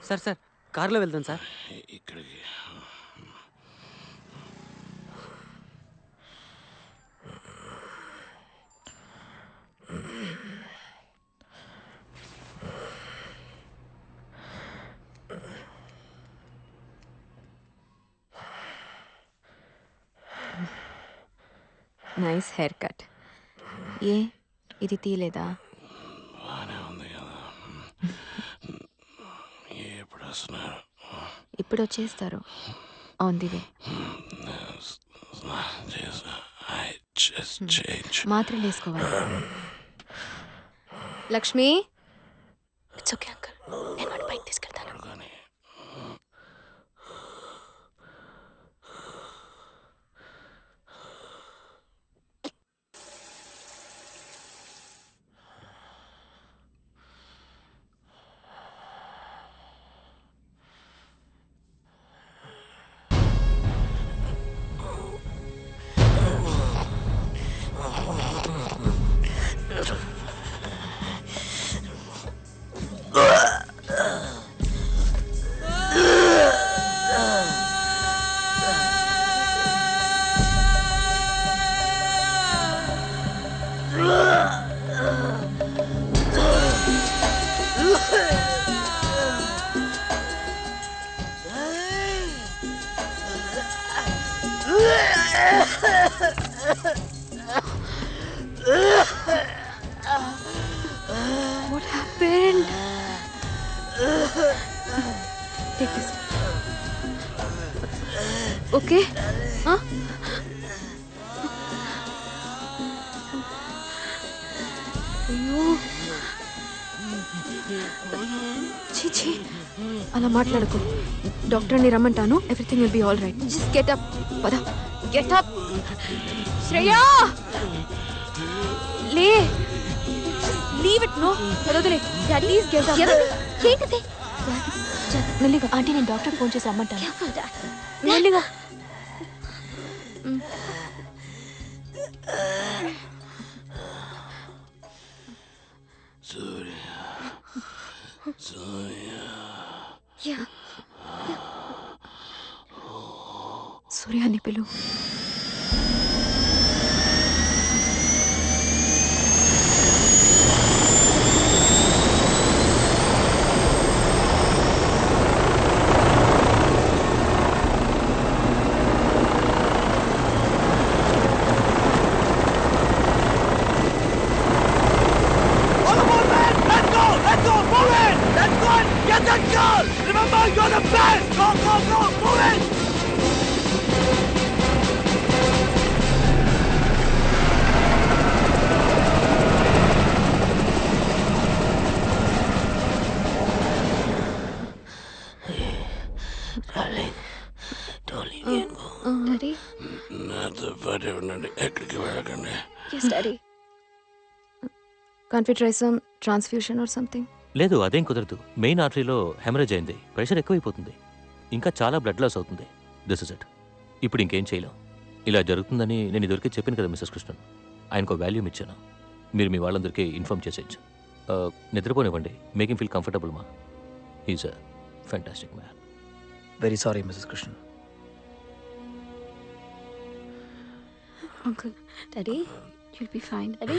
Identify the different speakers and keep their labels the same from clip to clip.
Speaker 1: Sir sir కార్లో వెళ్దాం sir.
Speaker 2: ఇక్కడికి
Speaker 3: నైస్ హెయిర్ కట్. ఏ ఇది తీయలేదా?
Speaker 2: బాగానే ఉంది కదా. ఎప్పుడు వస్తున్నారు?
Speaker 3: ఇప్పుడు వచ్చేస్తారు. On the way. మాత్రలు వేసుకోవాలి. లక్ష్మి, ఇట్స్ ఓకే అంకుల్, నేను వాడి బైక్ తీసుకెళ్తాను. What happened? Take this. Okay? Huh? అయ్యో చీచి, అలా మాట్లాడకు. డాక్టర్ని రమ్మంటాను. Everything will be all right. Just get up. పద, గెట్ అప్. శ్రేయా, లే. Leave it. నో, వదలే. Please get up. ఏంటిది? మెల్లిగా. ఆంటీ, నేను డాక్టర్ ఫోన్ చేసి రమ్మంటాను. మెల్లిగా. సూర్యాన్ని పిలు.
Speaker 2: ఎక్కడికి వెళ్ళకండి.
Speaker 3: Can't we try some transfusion or something?
Speaker 4: లేదు, అదేం కుదరదు. మెయిన్ ఆర్టరీలో హెమరేజ్ అయింది. ప్రెషర్ ఎక్కువైపోతుంది. ఇంకా చాలా బ్లడ్ లాస్ అవుతుంది. This is it. ఇప్పుడు ఇంకేం చేయలేం. ఇలా జరుగుతుందని నేను ఇదివరకే చెప్పాను కదా మిస్సెస్ కృష్ణన్. ఆయనకు వాల్యూమ్ ఇచ్చాను. మీరు మీ వాళ్ళందరికీ ఇన్ఫార్మ్ చేసేయచ్చు. నిద్రపోనివ్వండి. మేక్ హిమ్ ఫీల్ కంఫర్టబుల్ మా. He's a fantastic man.
Speaker 1: Very sorry Mrs Krishnan.
Speaker 3: Uncle, Daddy, you'll be fine. Daddy,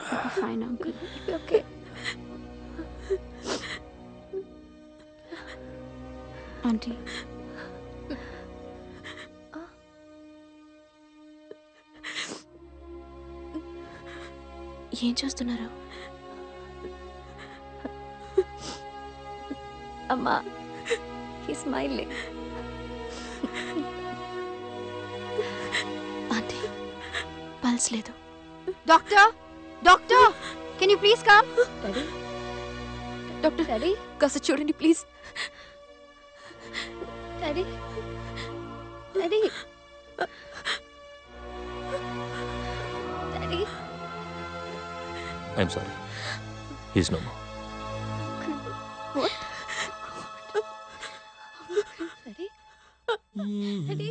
Speaker 3: you'll be fine, Uncle. You'll be okay. Auntie. ఏం చూస్తున్నారు? అమ్మా, he's smiling. ఆంటీ, పల్స్ లేదు. Doctor, doctor, can you please come? Daddy, doctor, daddy, కాస్త చూడండి please. Daddy, daddy, daddy.
Speaker 4: I'm sorry. He's no more.
Speaker 3: What? Daddy? Daddy?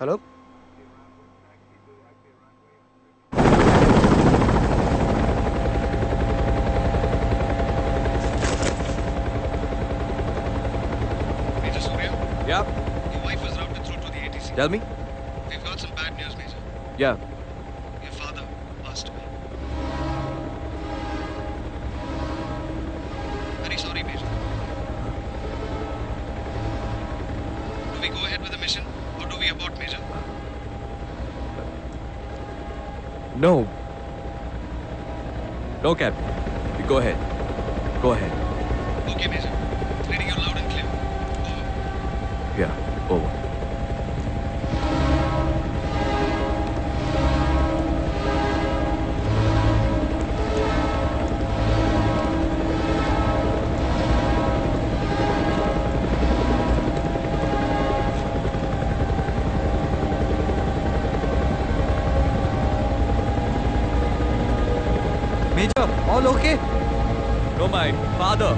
Speaker 1: Hello
Speaker 5: Major Surya,
Speaker 6: Yeah,
Speaker 5: your wife was routed through to the ATC.
Speaker 6: tell me.
Speaker 5: We've got some bad news, Major.
Speaker 6: Yeah,
Speaker 5: Your father passed away. Very sorry, Major. Do we go ahead with the mission or do we abort, Major?
Speaker 6: no. No, Captain. You go ahead. Go ahead.
Speaker 5: Okay, Major. Reading you loud and clear. Over.
Speaker 6: Yeah, over. Major, all okay? No, my father.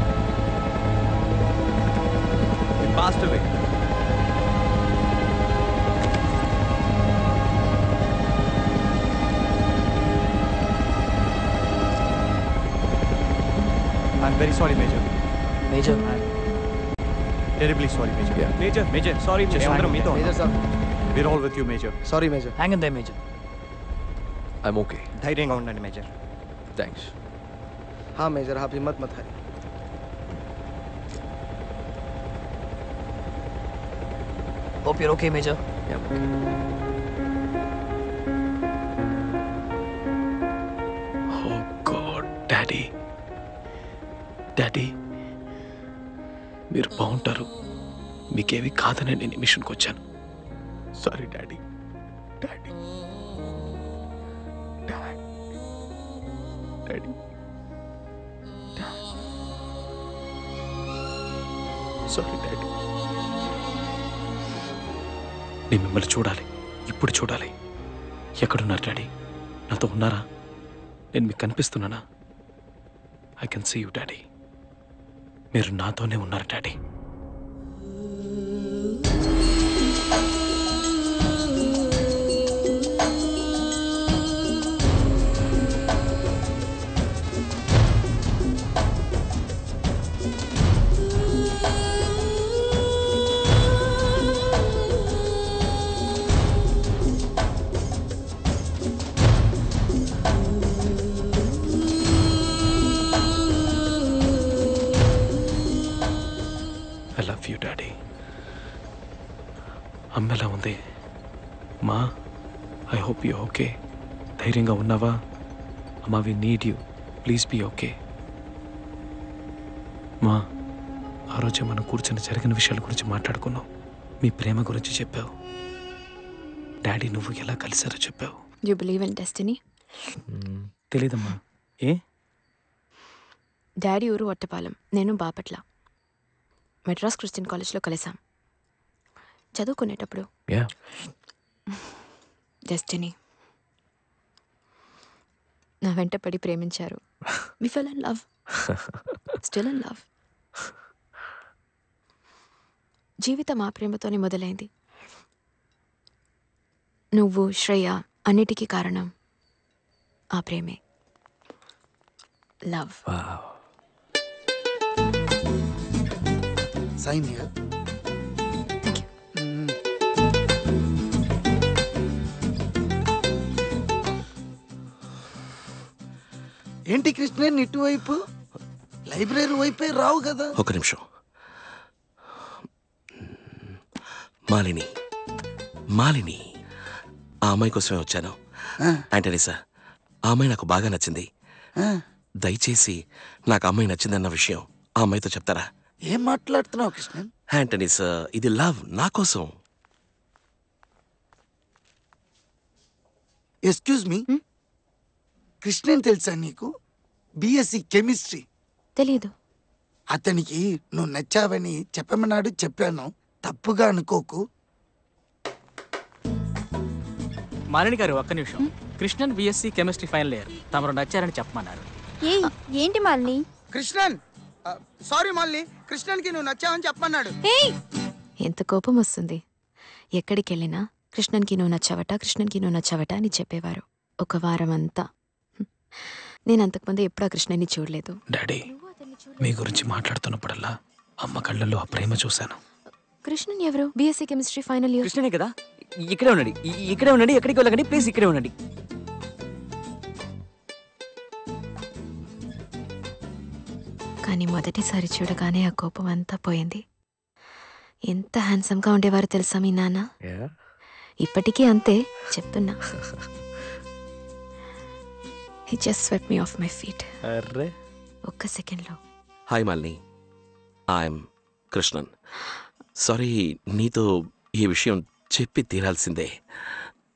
Speaker 6: He passed away.
Speaker 7: I'm very sorry, Major.
Speaker 1: Major
Speaker 7: Terribly sorry, Major.
Speaker 6: Yeah.
Speaker 7: Major, sorry, Major. అందరం మీతో ఉన్నాం.
Speaker 1: Major sir
Speaker 7: We're all with you, Major.
Speaker 1: Sorry major hang in they major
Speaker 6: I'm okay.
Speaker 7: ధైర్యంగా ఉండండి, Major.
Speaker 6: Thanks.
Speaker 1: हाँ major आप हिम्मत मत हारिए hope you're okay major
Speaker 6: Yeah.
Speaker 2: Oh God daddy daddy మీరు బాగుంటారు మీకేవి కాదని నేను ఈ మిషన్కి వచ్చాను sorry daddy daddy daddy sorry daddy నేను మిమ్మల్ని చూడాలి ఇప్పుడు చూడాలి ఎక్కడున్నారు డాడీ నాతో ఉన్నారా నేను మీకు కనిపిస్తున్నానా I can see you daddy మీరు నాతోనే ఉన్నారు daddy I love you daddy అమ్మ ఎలా ఉంది మా ఐ హోప్ యూ ఓకే ధైర్యంగా ఉన్నావా అమ్మ we need you please be okay మా ఆ రోజే మనం కూర్చొని జరిగిన విషయాల గురించి మాట్లాడుకున్నాం మీ ప్రేమ గురించి చెప్పావు డాడీ నువ్వు ఎలా కలిసారో చెప్పావు
Speaker 3: యూ బిలీవ్ ఇన్ డెస్టినీ
Speaker 6: తెలీదమ్మా ఏ
Speaker 3: డాడీ ఊరు ఒట్టపాలెం నేను బాపట్ల మెడ్రాస్ క్రిస్టియన్ కాలేజ్లో కలిసాం చదువుకునేటప్పుడు
Speaker 6: యా
Speaker 3: డెస్టినీ నా వెంట పడి ప్రేమించారు we fell in love still in love జీవితం ఆ ప్రేమతోనే మొదలైంది నువ్వు శ్రేయ అన్నిటికీ కారణం ఆ ప్రేమే లవ్
Speaker 1: साइन हियर
Speaker 8: అదేంటి కృష్ణ ఇటువైపు లైబ్రరీ వైపే రావు కదా?
Speaker 9: ఒక నిమిషం. మాలిని మాలిని ఆ అమ్మాయి కోసమే వచ్చాను. ఆంటనీ సార్, ఆ అమ్మాయి నాకు బాగా నచ్చింది. దయచేసి నాకు అమ్మాయి నచ్చిందన్న విషయం ఆ అమ్మాయితో చెప్తారా?
Speaker 8: ఏం మాట్లాడుతున్నావు కృష్ణ?
Speaker 9: ఆంటనీ సార్, ఇది లవ్ నా కోసం.
Speaker 8: ఎక్స్క్యూజ్ మీ, కృష్ణన్ తెలుసా నీకు? BSc chemistry.
Speaker 3: తెలీదు.
Speaker 8: అతనికి నువ్వు నచ్చావని చెప్పమన్నాడు, చెప్పాను. తప్పుగా అనుకోకు.
Speaker 1: మాలిని గారు ఒక్క నిమిషం. Krishnan BSc chemistry final year, తమరు నచ్చారని చెప్పమన్నారు.
Speaker 3: ఏంటి మాలిని?
Speaker 8: కృష్ణన్ సారీ మాలిని, కృష్ణన్కి నువ్వు నచ్చావని చెప్పమన్నాడు.
Speaker 3: ఎంత కోపం వస్తుంది. ఎక్కడికి వెళ్ళినా కృష్ణన్కి నువ్వు నచ్చావట, కృష్ణన్కి నువ్వు నచ్చావట అని చెప్పేవారు ఒక వారం అంతా. నేను అంతకుముందు ఎప్పుడు ఆ కృష్ణని చూడలేదు.
Speaker 2: డాడీ, మీ గురించి మాట్లాడుతున్నప్పుడల్లా అమ్మ కళ్ళల్లో ఆ ప్రేమ చూశాను.
Speaker 3: కృష్ణన్ ఎవరు? BSc chemistry final year.
Speaker 1: కృష్ణనే కదా? ఇక్కడే ఉండండి, ఇక్కడే ఉండండి, ఎక్కడికి వెళ్ళకండి ప్లీజ్, ఇక్కడే ఉండండి.
Speaker 3: కానీ మొదటిసారి చూడగానే ఆ కోపం అంతా పోయింది. ఎంత హ్యాండ్సమ్గా ఉండేవారు తెలుసా మీ నాన్న? ఇప్పటికీ అంతే, చెప్తున్నా. He just swept me off my feet. ఒక్క సెకండ్లో.
Speaker 9: Hi Malini, I'm Krishnan. Sorry, నీతో ఈ విషయం చెప్పి తీరాల్సిందే.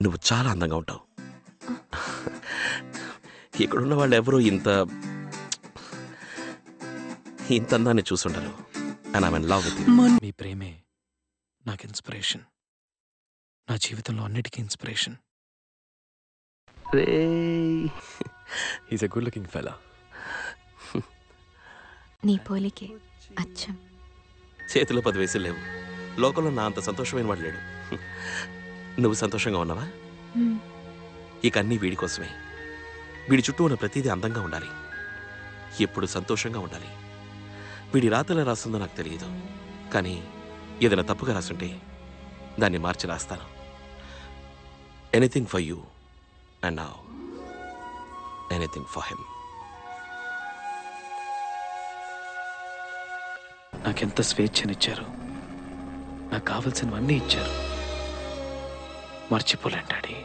Speaker 9: నువ్వు చాలా అందంగా ఉంటావు. ఇక్కడున్న వాళ్ళు ఎవరూ ఇంత అందాన్ని చూసుండరు. And I'm in love with you.
Speaker 2: మీ ప్రేమే నాకు ఇన్స్పిరేషన్, నా జీవితంలో అన్నిటికీ inspiration.
Speaker 6: He's a good looking fella.
Speaker 3: నీ పోలికే అచ్చం.
Speaker 9: చేతిలో 10 వయసులు లేవు. లోకంలో నా అంత సంతోషమైన వాడు లేడు. నువ్వు సంతోషంగా ఉన్నావా? ఇక అన్నీ వీడి కోసమే. వీడి చుట్టూ ఉన్న ప్రతిదీ అందంగా ఉండాలి, ఎప్పుడు సంతోషంగా ఉండాలి. వీడి రాతలా రాస్తుందో నాకు తెలియదు, కానీ ఏదైనా తప్పుగా రాస్తుంటే దాన్ని మార్చి రాస్తాను. Anything for you and now anything for him.
Speaker 2: నాకెంత స్వేచ్ఛనిచ్చారు, నాకు కావలసినవన్నీ ఇచ్చారు. మర్చిపోలేను daddy.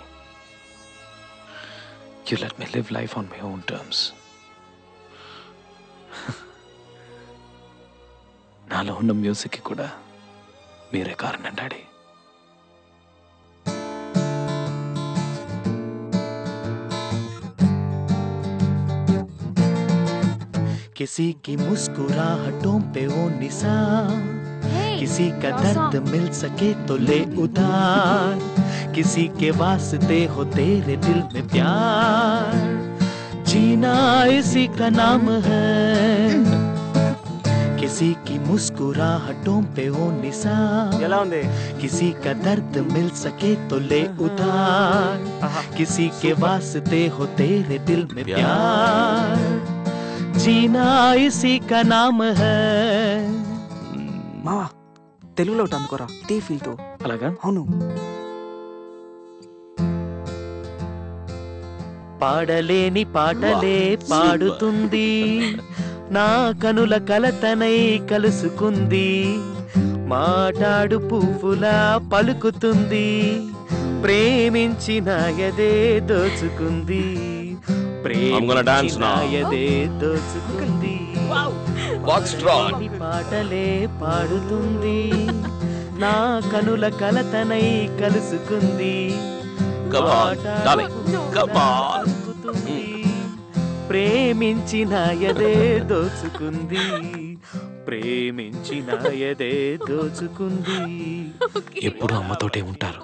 Speaker 2: You let me live life on my own terms. నాలో ఉన్న మ్యూజిక్కి కూడా మీరే కారణం డాడీ.
Speaker 10: किसी की मुस्कुराहटों पे वो निशान, किसी का दर्द मिल सके तो ले उधार, किसी के वास्ते हो तेरे दिल में प्यार, जीना इसी का नाम है. किसी की मुस्कुराहटों पे वो निशान, किसी का दर्द मिल सके तो ले उधार, किसी के वास्ते हो तेरे दिल में प्यार, जीना इसी का नाम है.
Speaker 1: మావా, తెలుగులో ఒకటి అందుకోరా, టీ ఫీల్తో.
Speaker 2: అలాగా?
Speaker 1: అవును.
Speaker 10: పాడలేని పాటలే పాడుతుంది, నా కనుల కలతనై కలుసుకుంది, మాటాడు పువ్వులా పలుకుతుంది, ప్రేమించిన ఎదే దోచుకుంది, ప్రేమించిన ఎదే దోచుకుంది. పాటలే పాడుతుంది, నా కనుల కలతనై కలుసుకుంది, పలుకుతుంది, ప్రేమించిన ఎదే దోచుకుంది, ప్రేమించిన ఎదే దోచుకుంది.
Speaker 2: ఎప్పుడు అమ్మతోటే ఉంటారు.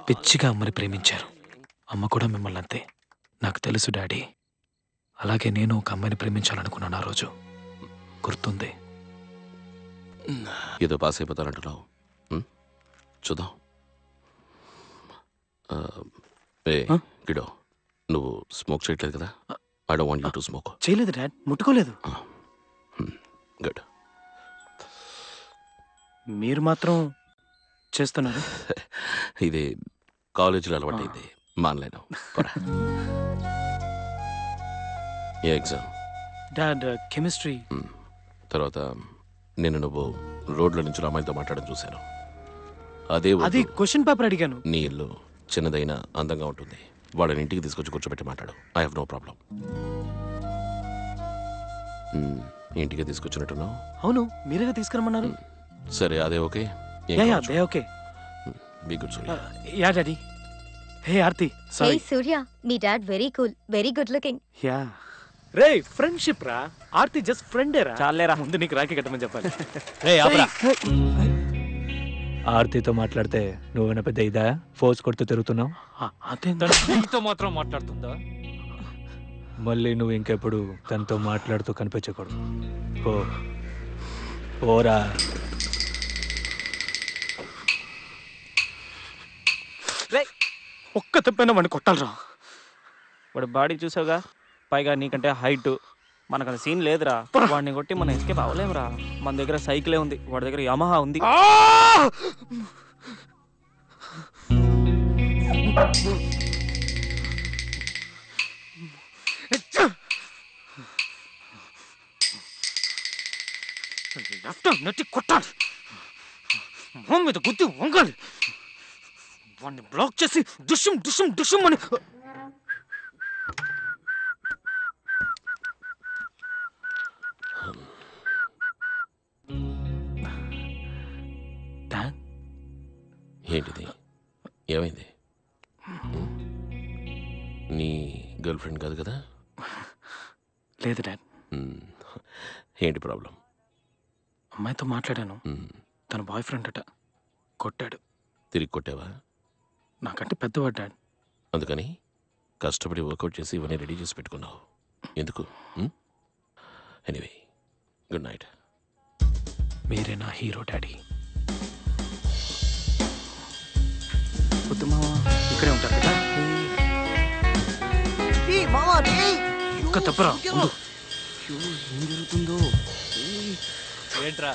Speaker 2: పిచ్చిగా అమ్మని ప్రేమించారు. అమ్మ కూడా మిమ్మల్ని అంతే. నాకు తెలుసు డాడీ. అలాగే నేను ఒక అమ్మాయిని ప్రేమించాలనుకున్నాను ఆ రోజు. గుర్తుంది.
Speaker 9: ఏదో పాస్ అయిపోతానంటున్నావు. చూద్దాం. గిడో, నువ్వు స్మోక్ చేయట్లేదు కదా? I don't want you to smoke.
Speaker 1: చేయలేదు డాడ్, ముట్టుకోలేదు.
Speaker 9: గుడ్.
Speaker 2: మీరు మాత్రం చేస్తున్నారు.
Speaker 9: ఇది కాలేజీలో అలవాటైంది, మానలేను. ఏ ఎగ్జామ్?
Speaker 2: Dad chemistry.
Speaker 9: తర్వాత నేను నువ్వు రోడ్ల నుంచి అమ్మాయితో మాట్లాడడం చూశాను. అదే
Speaker 2: అది క్వశ్చన్ పేపర్ అడిగాను.
Speaker 9: నీ ఇల్లు చిన్నదైనా అందంగా ఉంటుంది. వాళ్ళని ఇంటికి తీసుకొచ్చి కూర్చోబెట్టి మాట్లాడు. I have no problem. ఇంటికి తీసుకొచ్చినట్టున్నావు.
Speaker 2: అవును, మీరేగా తీసుకురమ్మన్నారు.
Speaker 9: సరే, అదే okay.
Speaker 2: Okay.
Speaker 9: Be good Surya.
Speaker 2: Yeah daddy. Hey Aarti.
Speaker 11: Hey Surya, మీ dad very cool, very good looking.
Speaker 2: Yeah రే, ఫ్రెండ్షిప్ రా. ఆర్తి జస్ట్ ఫ్రెండే రా. చాలేరా, ముందు నీకు రాఖీ కట్టమని చెప్పాలి.
Speaker 6: రే ఆపరా. ఆర్తితో మాట్లాడితే నువ్వు పెద్ద ఇదా ఫోర్స్ కొడుతూ తిరుగుతున్నావు?
Speaker 2: నీతో మాత్రం మాట్లాడుతుందా?
Speaker 6: మళ్ళీ నువ్వు ఇంకెప్పుడు తనతో మాట్లాడుతూ కనిపించకూడదు. పోరా.
Speaker 2: ఒక్క తెప్పైనా వాడిని కొట్టాలరా.
Speaker 7: వాడు బాడీ చూసావుగా, పైగా నీకంటే హైట్. మనకు సీన్ లేదురా. వాడిని కొట్టి మనం ఎస్కేప్ అవ్వలేమురా. మన దగ్గర సైకిలే ఉంది, వాడి దగ్గర యమహా ఉంది.
Speaker 2: నెట్టి కొట్టాలి, మొహం మీద గుద్ది వంగాలి, వాడిని బ్లాక్ చేసి డుషుం డుషుం డుషుం అని.
Speaker 9: ఏంటిది? ఏమైంది? నీ గర్ల్ ఫ్రెండ్ కాదు కదా?
Speaker 2: లేదు డాడ్.
Speaker 9: ఏంటి ప్రాబ్లం?
Speaker 2: అమ్మాయితో మాట్లాడాను. తన బాయ్ ఫ్రెండ్ అట, కొట్టాడు.
Speaker 9: తిరిగి కొట్టావా?
Speaker 2: నాకంటే పెద్దవాడు డాడ్.
Speaker 9: అందుకని కష్టపడి వర్కౌట్ చేసి ఇవన్నీ రెడీ చేసి పెట్టుకున్నావు. ఎందుకు? Anyway, good night.
Speaker 2: మీరే నా హీరో డాడీ. ఇక్కడే ఉంటారు కదా? ఇంకా తప్పరా.
Speaker 7: ఏం జరుగుతుందో
Speaker 6: ఏంట్రా?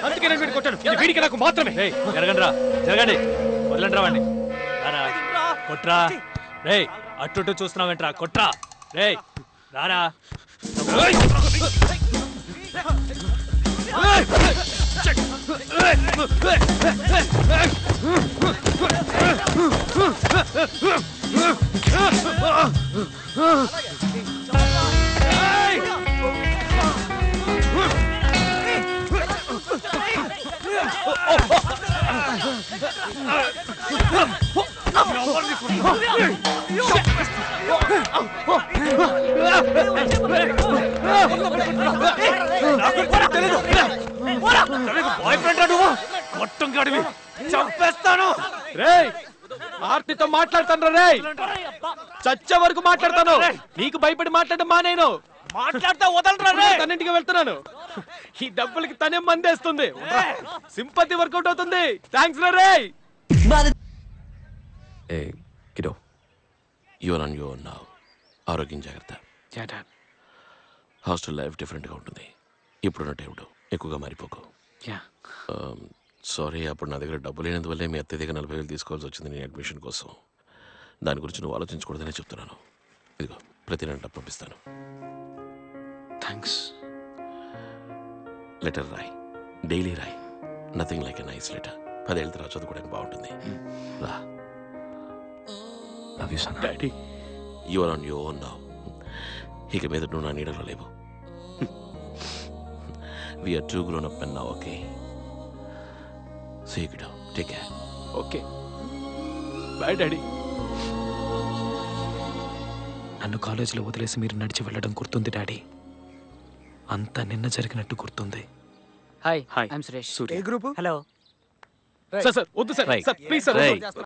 Speaker 2: అందుకే నేను వీడిని కొట్టాను. ఇది వీడికి నాకు మాత్రమే.
Speaker 6: జరగండి రా, జరగండి. వదలండి రా వాడిని. కొట్రా. రే, అటు చూస్తున్నావేంట్రా? కొట్రా. రే రారా.
Speaker 2: చంపేస్తాను. రే, ఆర్తితో మాట్లాడతాను రే. చచ్చే వరకు మాట్లాడతాను. నీకు భయపడి మాట్లాడడం మానేను. మాట్లాడితే వదలరా రే. తన్నింటికి వెళ్తున్నాను. ఈ డబ్బులకి తనే మందేస్తుంది. సింపతి వర్కౌట్ అవుతుంది. Thanks ray.
Speaker 9: A kiddo, your on your now. ఆరోగ్యం జాగ్రత్త. హాస్టల్ లైఫ్ డిఫరెంట్గా ఉంటుంది. ఇప్పుడున్న టైంలో ఎక్కువగా మారిపోకు. సారీ, అప్పుడు నా దగ్గర డబ్బు లేనందువల్లే మీ అత్తయ్య దగ్గర 40,000 తీసుకోవాల్సి వచ్చింది నీ అడ్మిషన్ కోసం. దాని గురించి నువ్వు ఆలోచించకూడదనే చెప్తున్నాను. ఇదిగో, ప్రతి నెల డబ్బు పంపిస్తాను.
Speaker 2: థ్యాంక్స్.
Speaker 9: లెటర్ రాయి, డైలీ రాయి. Nothing like a nice letter. 10 ఏళ్ళ తర్వాత చదువుకోవడానికి బాగుంటుంది. రా. Love you son.
Speaker 2: Daddy,
Speaker 9: you are on your own now. ఇక మీద నువ్వు నా నీడలో లేవు. We are too grown up and now, okay? See you, kiddo. Take care.
Speaker 2: Okay. Bye daddy. నన్ను కాలేజీలో వదిలేసి మీరు నడిచి వెళ్ళడం గుర్తుంది డాడీ. అంతా నిన్న జరిగినట్టు గుర్తుంది.
Speaker 1: Hi,
Speaker 2: hi.
Speaker 1: I'm Suresh.
Speaker 2: Surya.
Speaker 8: A group?
Speaker 1: Hello.
Speaker 2: Sir వద్దు సార్. Please sir.